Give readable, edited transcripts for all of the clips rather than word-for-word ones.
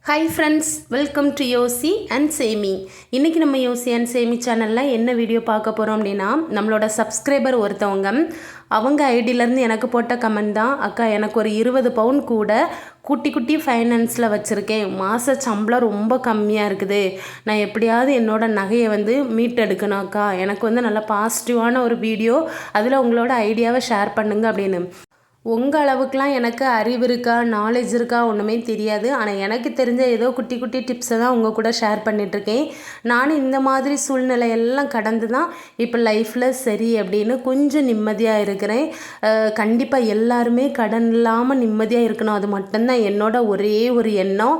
Hi friends, welcome to யோசி and சேமி. இன்றைக்கி நம்ம யோசி அண்ட் சேமி சேனலில் என்ன வீடியோ பார்க்க போகிறோம் அப்படின்னா, நம்மளோட சப்ஸ்கிரைபர் ஒருத்தவங்க அவங்க ஐடியிலேருந்து எனக்கு போட்ட கமெண்ட் தான். அக்கா, எனக்கு ஒரு 20 பவுன் கூட குட்டி குட்டி ஃபைனான்ஸில் வச்சுருக்கேன். மாத சம்பளம் ரொம்ப கம்மியாக இருக்குது. நான் எப்படியாவது என்னோடய நகையை மீட்டெடுக்கணும் அக்கா. எனக்கு நல்ல பாசிட்டிவான ஒரு வீடியோ, அதில் உங்களோட ஐடியாவை ஷேர் பண்ணுங்க அப்படின்னு. உங்கள் அளவுக்குலாம் எனக்கு அறிவு இருக்கா, நாலேஜ் இருக்கா ஒன்றுமே தெரியாது. ஆனால் எனக்கு தெரிஞ்ச ஏதோ குட்டி குட்டி டிப்ஸை தான் உங்கள் கூட ஷேர் பண்ணிகிட்ருக்கேன். நானும் இந்த மாதிரி சூழ்நிலையெல்லாம் கடந்து தான் இப்போ லைஃப்பில் சரி அப்படின்னு கொஞ்சம் நிம்மதியாக இருக்கிறேன். கண்டிப்பாக எல்லாருமே கடன் இல்லாமல் நிம்மதியாக இருக்கணும். அது மட்டும்தான் என்னோட ஒரே ஒரு எண்ணம்.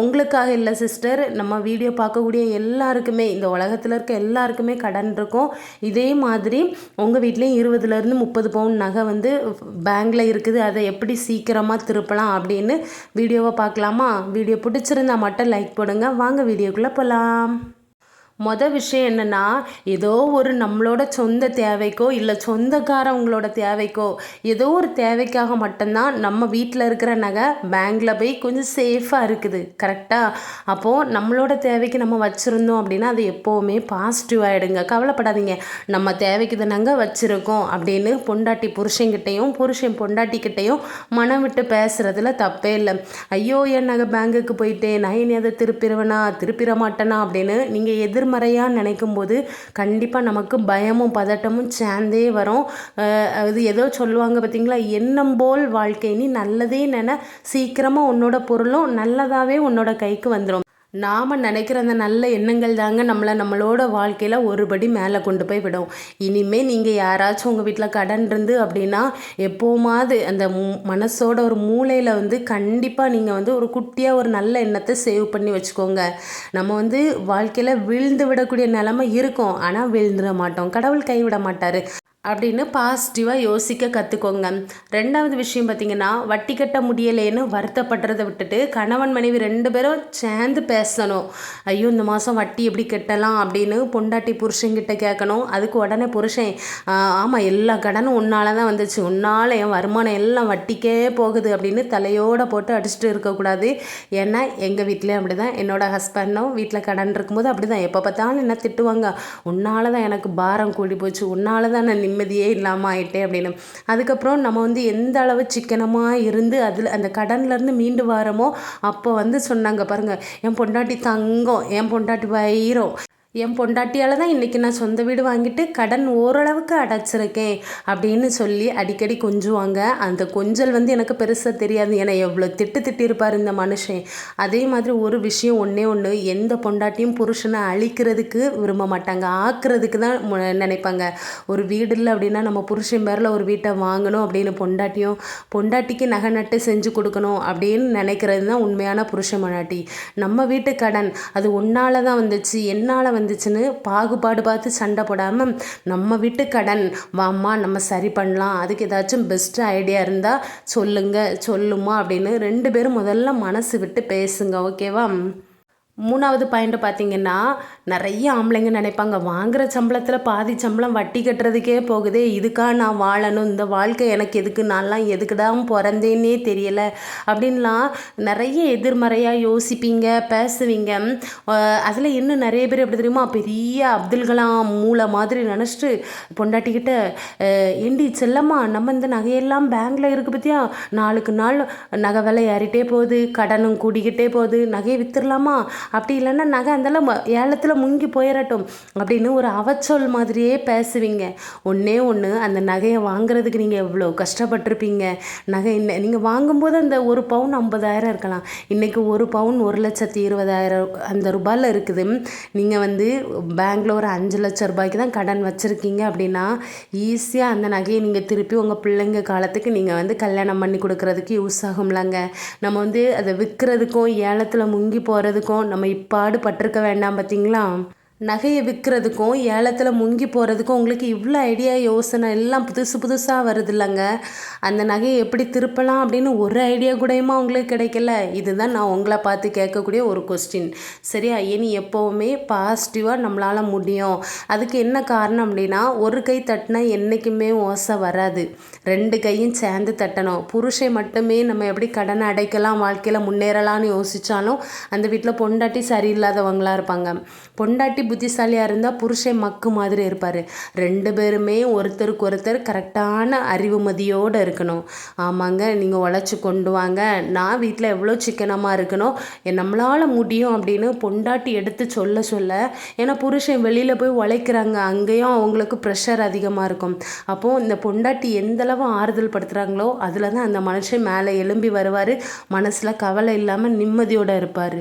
உங்களுக்காக இல்லை சிஸ்டர், நம்ம வீடியோ பார்க்கக்கூடிய எல்லாருக்குமே, இந்த உலகத்தில் இருக்க எல்லாருக்குமே கடன் இருக்கும். இதே மாதிரி உங்கள் வீட்லேயும் 20லேருந்து 30 பவுன் நகை பேங்கில் இருக்குது. அதை எப்படி சீக்கிரமாக திருப்பலாம் அப்படின்னு வீடியோவை பார்க்கலாமா? வீடியோ பிடிச்சிருந்தா மட்டும் லைக் போடுங்க. வாங்க வீடியோக்குள்ளே போகலாம். விஷயம் என்னென்னா, ஏதோ ஒரு நம்மளோட சொந்த தேவைக்கோ இல்லை சொந்தக்காரவங்களோட தேவைக்கோ ஏதோ ஒரு தேவைக்காக மட்டும்தான் நம்ம வீட்டில் இருக்கிற நகை பேங்கில் போய் கொஞ்சம் சேஃபாக இருக்குது. கரெக்டாக? அப்போது நம்மளோட தேவைக்கு நம்ம வச்சுருந்தோம் அப்படின்னா அது எப்போவுமே பாசிட்டிவாகிடுங்க. கவலைப்படாதீங்க. நம்ம தேவைக்கு தானங்க வச்சுருக்கோம் அப்படின்னு பொண்டாட்டி புருஷன்கிட்டையும் புருஷன் பொண்டாட்டிக்கிட்டையும் மனம் விட்டு பேசுகிறதுல தப்பே இல்லை. ஐயோ, என் நகை பேங்குக்கு போயிட்டேன், நான் இனி அதை திருப்பிட மாட்டேனா அப்படின்னு நீங்கள் எதிர்மறையாக நினைக்கும் போது கண்டிப்பாக நமக்கு பயமும் பதட்டமும் சேர்ந்தே வரும். அது ஏதோ சொல்லுவாங்க பார்த்தீங்களா, எண்ணம் போல் வாழ்க்கை, நீ நல்லதே சீக்கிரமாக உன்னோட பொருளும் நல்லதாகவே உன்னோட கைக்கு வந்துடும். நாம் நினைக்கிற அந்த நல்ல எண்ணங்கள் தாங்க நம்மளோட வாழ்க்கையில் ஒருபடி மேலே கொண்டு போய் விடும். இனிமேல் நீங்கள் யாராச்சும் உங்கள் வீட்டில் கடன் இருந்து அப்படின்னா எப்போமாவது அந்த மனசோட ஒரு மூளையில் கண்டிப்பாக நீங்கள் ஒரு குட்டியாக ஒரு நல்ல எண்ணத்தை சேவ் பண்ணி வச்சுக்கோங்க. நம்ம வாழ்க்கையில் விழுந்து விடக்கூடிய நிலைமை இருக்கும், ஆனால் விழுந்துட மாட்டோம். கடவுள் கைவிட மாட்டார் அப்படின்னு பாசிட்டிவாக யோசிக்க கற்றுக்கோங்க. ரெண்டாவது விஷயம் பார்த்திங்கன்னா, வட்டி கட்ட முடியலேன்னு வருத்தப்படுறதை விட்டுட்டு கணவன் மனைவி 2 பேரும் சேர்ந்து பேசணும். ஐயோ, இந்த மாதம் வட்டி எப்படி கட்டலாம் அப்படின்னு பொண்டாட்டி புருஷன்கிட்ட கேட்கணும். அதுக்கு உடனே புருஷன், ஆமாம், எல்லா கடனும் உன்னால் தான் வந்துச்சு, உன்னால் என் வருமானம் எல்லாம் வட்டிக்கே போகுது அப்படின்னு தலையோடு போட்டு அடிச்சுட்டு இருக்கக்கூடாது. ஏன்னா எங்கள் வீட்டிலே அப்படி தான், என்னோடய ஹஸ்பண்டும் வீட்டில் கடன் இருக்கும்போது அப்படி தான். எப்போ பார்த்தாலும் என்ன திட்டுவாங்க, உன்னால் தான் எனக்கு பாரம் கூடி போச்சு, உன்னால் தான் நான் நிம்மதியே இல்லாமல் ஆயிட்டே அப்படின்னு. அதுக்கப்புறம் நம்ம எந்த அளவு சிக்கனமாக இருந்து அதில் அந்த கடன்லேருந்து மீண்டு வாரமோ அப்போ சொன்னாங்க பாருங்கள், என் பொண்டாட்டி தங்கம், என் பொண்டாட்டி வைரம், என் பொண்டாட்டியால் தான் இன்றைக்கி நான் சொந்த வீடு வாங்கிட்டு கடன் ஓரளவுக்கு அடைச்சிருக்கேன் அப்படின்னு சொல்லி அடிக்கடி கொஞ்சுவாங்க. அந்த கொஞ்சல் எனக்கு பெருசாக தெரியாது, ஏன்னா எவ்வளோ திட்டிருப்பார் இந்த மனுஷன். அதே மாதிரி ஒரு விஷயம் ஒன்று, எந்த பொண்டாட்டியும் புருஷனை அழிக்கிறதுக்கு விரும்ப மாட்டாங்க, ஆக்குறதுக்கு தான் நினைப்பாங்க. ஒரு வீடு இல்லை அப்படின்னா நம்ம புருஷன் பேரில் ஒரு வீட்டை வாங்கணும் அப்படின்னு பொண்டாட்டிக்கு நகை நட்டு செஞ்சு கொடுக்கணும் அப்படின்னு நினைக்கிறது தான் உண்மையான புருஷன் பொண்டாட்டி. நம்ம வீட்டு கடன் அது ஒன்றால் தான் வந்துச்சு, என்னால் வந்துச்சுன்னு பாகுபாடு பார்த்து சண்டை போடாமல் நம்ம வீட்டு கடன் வாம்மா நம்ம சரி பண்ணலாம், அதுக்கு ஏதாச்சும் பெஸ்ட் ஐடியா இருந்தால் சொல்லுமா அப்படின்னு 2 பேரும் முதல்ல மனசு விட்டு பேசுங்க. ஓகேவா? மூணாவது பாயிண்ட் பார்த்திங்கன்னா, நிறைய ஆம்பளைங்க நினைப்பாங்க, வாங்குகிற சம்பளத்தில் பாதி சம்பளம் வட்டி கட்டுறதுக்கே போகுதே, இதுக்காக நான் வாழணும், இந்த வாழ்க்கை எனக்கு எதுக்கு, நான்லாம் எதுக்கு தான் பிறந்தேன்னே தெரியலை அப்படின்லாம் நிறைய எதிர்மறையாக யோசிப்பீங்க, பேசுவீங்க. அதில் இன்னும் நிறைய பேர் எப்படி தெரியுமா, பெரிய அப்துல் கலாம் மூளை மாதிரி நினச்சிட்டு பொண்டாட்டிக்கிட்ட, ஏண்டி செல்லம்மா, நம்ம இந்த நகையெல்லாம் பேங்கில் இருக்குது பற்றியா, நாளுக்கு நாள் நகை விலை ஏறிட்டே போகுது, கடனும் கூடிக்கிட்டே போகுது, நகையை விற்றுடலாமா, அப்படி இல்லைன்னா நகை அந்தெல்லாம் ஏலத்தில் முங்கி போயிடட்டும் அப்படின்னு ஒரு அவச்சொல் மாதிரியே பேசுவீங்க. ஒன்று அந்த நகையை வாங்குறதுக்கு நீங்கள் எவ்வளோ கஷ்டப்பட்டிருப்பீங்க. நகை நீங்கள் வாங்கும்போது அந்த ஒரு பவுன் 50,000 இருக்கலாம், இன்றைக்கி ஒரு பவுன் 1,20,000 அந்த ரூபாயில் இருக்குது. நீங்கள் பேங்கில் ஒரு 5 லட்சம் ரூபாய்க்கு தான் கடன் வச்சுருக்கீங்க அப்படின்னா ஈஸியாக அந்த நகையை நீங்கள் திருப்பி உங்கள் பிள்ளைங்க காலத்துக்கு நீங்கள் கல்யாணம் பண்ணி கொடுக்குறதுக்கு யூஸ் ஆகும்லாங்க. நம்ம அதை விற்கிறதுக்கும் ஏலத்தில் முங்கி போகிறதுக்கும் நம்ம இப்பாடு பட்டிருக்க வேண்டாம் பார்த்தீங்களா? நகையை விற்கிறதுக்கும் ஏலத்தில் முங்கி போகிறதுக்கும் உங்களுக்கு இவ்வளோ ஐடியா யோசனை எல்லாம் புதுசு புதுசாக வருது இல்லைங்க. அந்த நகையை எப்படி திருப்பலாம் அப்படின்னு ஒரு ஐடியா கூடயுமா உங்களுக்கு கிடைக்கல? இதுதான் நான் உங்களை பார்த்து கேட்கக்கூடிய ஒரு கொஸ்டின். சரியா? இனி எப்போவுமே பாசிட்டிவாக நம்மளால் முடியும். அதுக்கு என்ன காரணம் அப்படின்னா, ஒரு கை தட்டினா என்றைக்குமே ஓசை வராது, 2 கையும் சேர்ந்து தட்டணும். புருஷன் மட்டுமே நம்ம எப்படி கடனை அடைக்கலாம், வாழ்க்கையில் முன்னேறலாம்னு யோசித்தாலும் அந்த வீட்டில் பொண்டாட்டி சரியில்லாதவங்களாக இருப்பாங்க. பொண்டாட்டி புத்திசாலியாக இருந்தால் புருஷன் மக்கு மாதிரி இருப்பார். 2 பேருமே ஒருத்தருக்கு ஒருத்தர் கரெக்டான அறிவுமதியோடு இருக்கணும். ஆமாங்க, நீங்கள் உழைச்சி கொண்டு வாங்க, நான் வீட்டில் எவ்வளோ சிக்கனமாக இருக்கணும், நம்மளால் முடியும் அப்படின்னு பொண்டாட்டி எடுத்து சொல்ல சொல்ல, ஏன்னா புருஷன் வெளியில் போய் உழைக்கிறாங்க, அங்கேயும் அவங்களுக்கு ப்ரெஷர் அதிகமாக இருக்கும். அப்போது இந்த பொண்டாட்டி எந்தளவு ஆறுதல் படுத்துகிறாங்களோ அதில் தான் அந்த மனுஷன் மேலே எழும்பி வருவார், மனசில் கவலை இல்லாமல் நிம்மதியோடு இருப்பார்.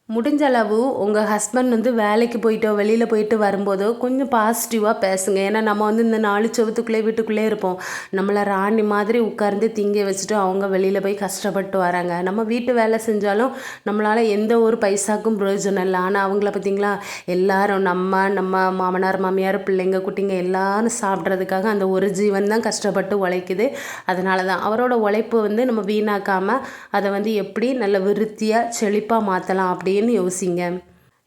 முடிஞ்ச அளவு உங்கள் ஹஸ்பண்ட் வந்து வேலைக்கு போயிட்டோ வெளியில் போயிட்டு வரும்போதோ கொஞ்சம் பாசிட்டிவாக பேசுங்க. ஏன்னா நம்ம இந்த 4 செவத்துக்குள்ளே வீட்டுக்குள்ளே இருப்போம். நம்மளை ராணி மாதிரி உட்கார்ந்து திங்க வச்சுட்டு அவங்க வெளியில் போய் கஷ்டப்பட்டு வராங்க. நம்ம வீட்டு வேலை செஞ்சாலும் நம்மளால் எந்த ஒரு பைசாக்கும் பிரயோஜனம் இல்லை. ஆனால் அவங்கள பார்த்திங்களா, எல்லாரும் நம்ம மாமனார் மாமியார் பிள்ளைங்க குட்டிங்க எல்லாரும் சாப்பிட்றதுக்காக அந்த ஒரு ஜீவன் தான் கஷ்டப்பட்டு உழைக்குது. அதனால தான் அவரோட உழைப்பு நம்ம வீணாக்காமல் அதை எப்படி நல்ல விருத்தியாக செழிப்பாக மாற்றலாம் அப்படின்னு யோசிங்க.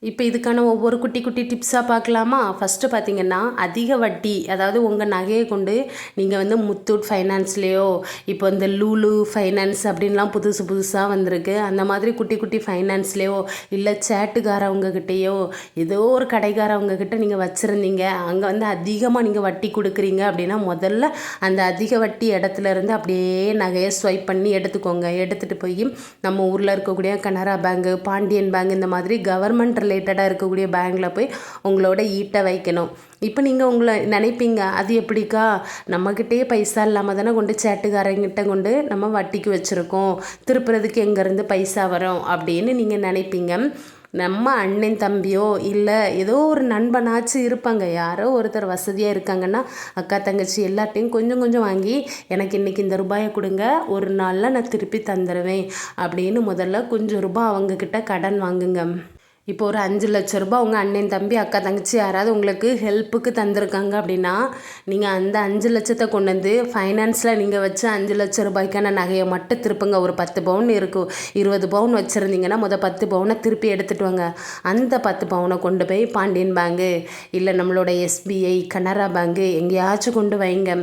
இப்போ இதுக்கான ஒவ்வொரு குட்டி குட்டி டிப்ஸாக பார்க்கலாமா? ஃபஸ்ட்டு பார்த்திங்கன்னா, அதிக வட்டி, அதாவது உங்கள் நகையை கொண்டு நீங்கள் முத்தூட் ஃபைனான்ஸ்லேயோ, இப்போ இந்த லூலு ஃபைனான்ஸ் அப்படின்லாம் புதுசு புதுசாக வந்திருக்கு, அந்த மாதிரி குட்டி குட்டி ஃபைனான்ஸ்லேயோ இல்லை சேட்டுக்காரவங்கக்கிட்டேயோ ஏதோ ஒரு கடைக்காரவங்கக்கிட்ட நீங்கள் வச்சுருந்தீங்க, அங்கே அதிகமாக நீங்கள் வட்டி கொடுக்குறீங்க அப்படின்னா முதல்ல அந்த அதிக வட்டி இடத்துல இருந்து அப்படியே நகையை ஸ்வைப் பண்ணி எடுத்துக்கோங்க. எடுத்துகிட்டு போய் நம்ம ஊரில் இருக்கக்கூடிய கனரா பேங்கு, பாண்டியன் பேங்க், இந்த மாதிரி கவர்மெண்ட் ரிலேட்டடாக இருக்கக்கூடிய பேங்கில் போய் உங்களோட ஈட்டை வைக்கணும். இப்போ நீங்கள் உங்களை நினைப்பீங்க, அது எப்படிக்கா, நம்மக்கிட்டே பைசா இல்லாமல் தானே கொண்டு சேட்டுக்காரங்கிட்ட கொண்டு நம்ம வட்டிக்கு வச்சுருக்கோம், திருப்புறதுக்கு எங்கேருந்து பைசா வரும் அப்படின்னு நீங்கள் நினைப்பீங்க. நம்ம அண்ணன் தம்பியோ இல்லை ஏதோ ஒரு நண்பனாச்சும் இருப்பாங்க, யாரோ ஒருத்தர் வசதியாக இருக்காங்கன்னா அக்கா தங்கச்சி எல்லாத்தையும் கொஞ்சம் கொஞ்சம் வாங்கி எனக்கு இன்றைக்கி இந்த ரூபாயை கொடுங்க, ஒரு நாளில் நான் திருப்பி தந்துடுவேன் அப்படின்னு முதல்ல கொஞ்சம் ரூபாய் அவங்கக்கிட்ட கடன் வாங்குங்க. இப்போ ஒரு 5 லட்ச ரூபா உங்கள் அண்ணன் தம்பி அக்கா தங்கச்சி யாராவது உங்களுக்கு ஹெல்ப்புக்கு தந்திருக்காங்க அப்படின்னா, நீங்கள் அந்த 5 லட்சத்தை கொண்டு வந்து ஃபைனான்ஸில் நீங்கள் வச்சு 5 லட்ச ரூபாய்க்கான நகையை மட்டும் திருப்புங்க. ஒரு 10 பவுன் இருக்கும், 20 பவுன் வச்சுருந்தீங்கன்னா 10 பவுனை திருப்பி எடுத்துகிட்டு வாங்க. அந்த 10 பவுனை கொண்டு போய் பாண்டியன் பேங்கு இல்லை நம்மளோட SBI, கனரா பேங்கு எங்கேயாச்சும் கொண்டு வைங்க.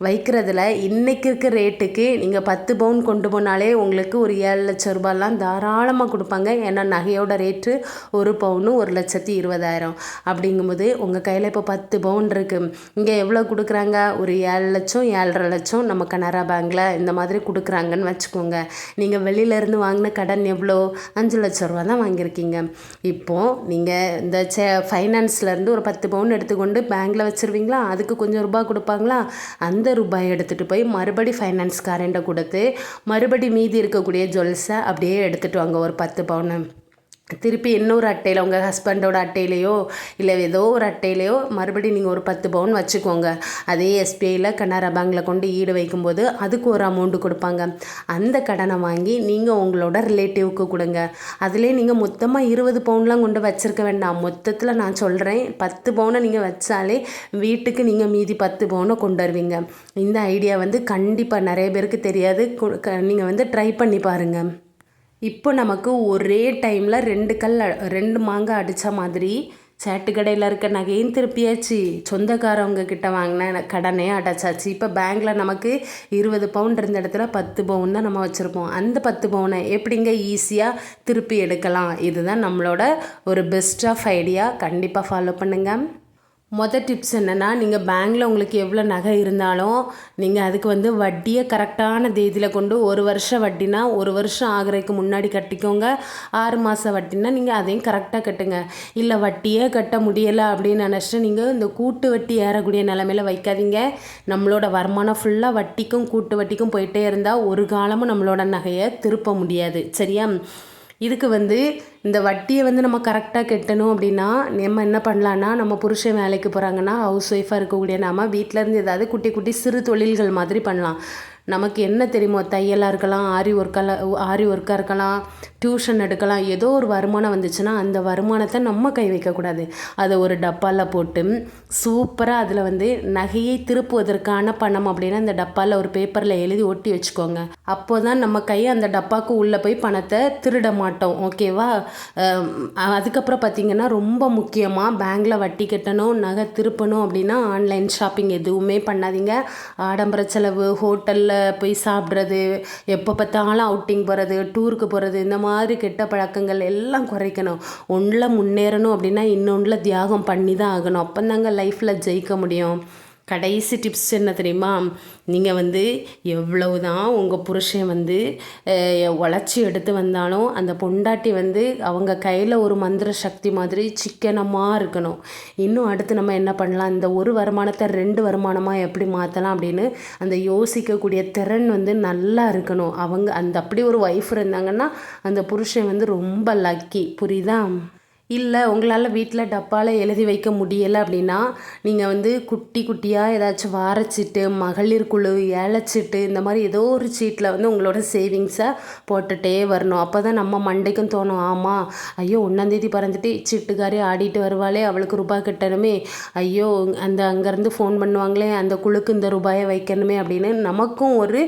வைக்கிறதுல இன்றைக்கி இருக்க ரேட்டுக்கு நீங்கள் 10 பவுன் கொண்டு போனாலே உங்களுக்கு ஒரு 7 லட்ச ரூபாயெலாம் தாராளமாக கொடுப்பாங்க. ஏன்னா நகையோட ரேட்டு ஒரு பவுனு 1,20,000. அப்படிங்கும்போது உங்கள் கையில் இப்போ 10 பவுன் இருக்குது. இங்கே எவ்வளோ கொடுக்குறாங்க? ஒரு 7 லட்சம் 7.5 லட்சம் நம்ம கனரா பேங்கில் இந்த மாதிரி கொடுக்குறாங்கன்னு வச்சுக்கோங்க. நீங்கள் வெளியிலேருந்து வாங்கின கடன் எவ்வளோ? 5 லட்ச ரூபா தான் வாங்கியிருக்கீங்க. இப்போது நீங்கள் இந்த ஃபைனான்ஸ்லேருந்து ஒரு 10 பவுன் எடுத்துக்கொண்டு பேங்கில் வச்சுருவீங்களா? அதுக்கு கொஞ்சம் ரூபாய் கொடுப்பாங்களா? அந்த ரூபாயை எடுத்துகிட்டு போய் மறுபடி ஃபைனான்ஸ்காரன்ட்ட கொடுத்து மறுபடி மீதி இருக்கக்கூடிய ஜுவல்ஸை அப்படியே எடுத்துகிட்டு வாங்க. ஒரு 10 பவுன் திருப்பி இன்னொரு அட்டையில் உங்கள் ஹஸ்பண்டோட அட்டையிலையோ இல்லை ஏதோ ஒரு அட்டையிலையோ மறுபடியும் நீங்கள் ஒரு 10 பவுன் வச்சுக்கோங்க. அதே SBIயில் கனரா பேங்கில் கொண்டு ஈடு வைக்கும்போது அதுக்கு ஒரு அமௌண்ட்டு கொடுப்பாங்க. அந்த கடனை வாங்கி நீங்கள் உங்களோட ரிலேட்டிவ்க்கு கொடுங்க. அதிலே நீங்கள் மொத்தமாக 20 பவுன்லாம் கொண்டு வச்சுருக்க வேண்டாம். மொத்தத்தில் நான் சொல்கிறேன், 10 பவுனை நீங்கள் வச்சாலே வீட்டுக்கு நீங்கள் மீதி 10 பவுனை கொண்டு வருவீங்க. இந்த ஐடியா கண்டிப்பாக நிறைய பேருக்கு தெரியாது. நீங்கள் ட்ரை பண்ணி பாருங்கள். இப்போ நமக்கு ஒரே டைமில் 2 மாங்காய் அடித்த மாதிரி சேட்டுக்கடையில் இருக்க நகையும் திருப்பியாச்சு, சொந்தக்காரவங்க கிட்ட வாங்கின கடனே அடைச்சாச்சு. இப்போ பேங்கில் நமக்கு 20 பவுன் இருந்த இடத்துல 10 பவுன் தான் நம்ம வச்சுருப்போம். அந்த 10 பவுனை எப்படிங்க ஈஸியாக திருப்பி எடுக்கலாம்? இதுதான் நம்மளோட ஒரு பெஸ்ட் ஆஃப் ஐடியா. கண்டிப்பாக ஃபாலோ பண்ணுங்கள். மொதல் டிப்ஸ் என்னென்னா, நீங்கள் பேங்கில் உங்களுக்கு எவ்வளோ நகை இருந்தாலும் நீங்கள் அதுக்கு வட்டியை கரெக்டான தேதியில் கொண்டு 1 வருஷம் வட்டினா 1 வருஷம் ஆகிறதுக்கு முன்னாடி கட்டிக்கோங்க. 6 மாதம் வட்டினா நீங்கள் அதையும் கரெக்டாக கட்டுங்க. இல்லை வட்டியே கட்ட முடியலை அப்படின்னு நினச்சிட்டு நீங்கள் இந்த கூட்டு வட்டி ஏறக்கூடிய நிலமையில வைக்காதீங்க. நம்மளோட வருமானம் ஃபுல்லாக வட்டிக்கும் கூட்டு வட்டிக்கும் போயிட்டே இருந்தால் ஒரு காலமும் நம்மளோட நகையை திருப்ப முடியாது. சரியா? இதுக்கு இந்த வட்டியை நம்ம கரெக்டாக கட்டணும் அப்படின்னா நம்ம என்ன பண்ணலான்னா, நம்ம புருஷன் வேலைக்கு போகிறாங்கன்னா ஹவுஸ் ஒய்ஃபாக இருக்கக்கூடிய நாம் வீட்டிலேருந்து ஏதாவது குட்டி குட்டி சிறு தொழில்கள் மாதிரி பண்ணலாம். நமக்கு என்ன தெரியுமோ தையலாக இருக்கலாம், ஆரி ஒர்க்காக இருக்கலாம், டியூஷன் எடுக்கலாம், ஏதோ ஒரு வருமானம் வந்துச்சுன்னா அந்த வருமானத்தை நம்ம கை வைக்கக்கூடாது. அதை ஒரு டப்பாவில் போட்டு சூப்பராக அதில் வந்து நகையை திருப்புவதற்கான பணம் அப்படின்னு அந்த டப்பாவில் ஒரு பேப்பரில் எழுதி ஒட்டி வச்சுக்கோங்க. அப்போ தான் நம்ம கை அந்த டப்பாவுக்கு உள்ளே போய் பணத்தை திருட மாட்டோம். ஓகேவா? அதுக்கப்புறம் பார்த்திங்கன்னா ரொம்ப முக்கியமாக பேங்கில் வட்டி கட்டணும், நகை திருப்பணும் அப்படின்னா ஆன்லைன் ஷாப்பிங் எதுவுமே பண்ணாதீங்க. ஆடம்பர செலவு, ஹோட்டலில் போய் சாப்பிட்றது, எப்போ பார்த்தாலும் அவுட்டிங் போகிறது, டூருக்கு போகிறது, இந்த மாதிரி கெட்ட பழக்கங்கள் எல்லாம் குறைக்கணும். ஒன்றில் முன்னேறணும் அப்படின்னா இன்னொன்றில் தியாகம் பண்ணி தான் ஆகணும். அப்போ தாங்க லைஃப்பில் ஜெயிக்க முடியும். கடைசி டிப்ஸ் என்ன தெரியுமா? நீங்கள் வந்து எவ்வளவு தான் உங்கள் புருஷன் வந்து உழைச்சி எடுத்து வந்தாலும் அந்த பொண்டாட்டி வந்து அவங்க கையில் ஒரு மந்திர சக்தி மாதிரி சிக்கனமாக இருக்கணும். இன்னும் அடுத்து நம்ம என்ன பண்ணலாம், இந்த ஒரு வருமானத்தை 2 வருமானமாக எப்படி மாற்றலாம் அப்படின்னு அந்த யோசிக்கக்கூடிய திறன் வந்து நல்லா இருக்கணும். அவங்க அந்த அப்படி ஒரு ஒய்ஃப் இருந்தாங்கன்னா அந்த புருஷன் வந்து ரொம்ப லக்கி. புரியுதா? இல்லை உங்களால் வீட்டில் டப்பாவில் எழுதி வைக்க முடியலை அப்படின்னா நீங்கள் வந்து குட்டி குட்டியாக ஏதாச்சும் வாரச்சீட்டு, மகளிர் குழு, ஏலச்சீட்டு, இந்த மாதிரி ஏதோ ஒரு சீட்டில் வந்து உங்களோட சேவிங்ஸை போட்டுகிட்டே வரணும். அப்போ தான் நம்ம மண்டைக்கும் தோணும், ஆமாம் ஐயோ 1ஆந்தேதி பிறந்துட்டு சீட்டுக்காரி ஆடிட்டு வருவாளே, அவளுக்கு ரூபாய் கட்டணுமே, ஐயோ அங்கேருந்து ஃபோன் பண்ணுவாங்களே, அந்த குழுக்கு இந்த ரூபாயை வைக்கணுமே அப்படின்னு நமக்கும் ஒரு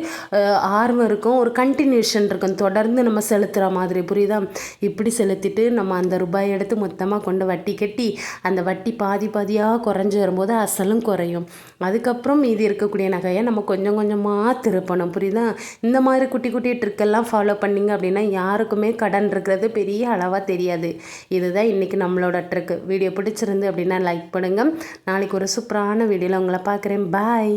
ஆர்வம் இருக்கும், ஒரு கண்டினியூஷன் இருக்கும், தொடர்ந்து நம்ம செலுத்துகிற மாதிரி. புரியுதா? இப்படி செலுத்திட்டு நம்ம அந்த ரூபாயை எடுத்து மொத்தமாக கொண்டு வட்டி கட்டி அந்த வட்டி பாதி பாதியாக குறைஞ்சி வரும்போது அசலும் குறையும். அதுக்கப்புறம் மீதி இருக்கக்கூடிய நகையை நம்ம கொஞ்சம் கொஞ்சமாக திருப்பணும். புரியுதா? இந்த மாதிரி குட்டி குட்டி ட்ரிக்கெல்லாம் ஃபாலோ பண்ணிங்க அப்படின்னா யாருக்குமே கடன் இருக்கிறது பெரிய அளவாக தெரியாது. இதுதான் இன்றைக்கி நம்மளோட ட்ரிக்கு. வீடியோ பிடிச்சிருந்து அப்படின்னா லைக் பண்ணுங்கள். நாளைக்கு ஒரு சூப்பரான வீடியோவில் உங்களை பார்க்குறேன். பாய்.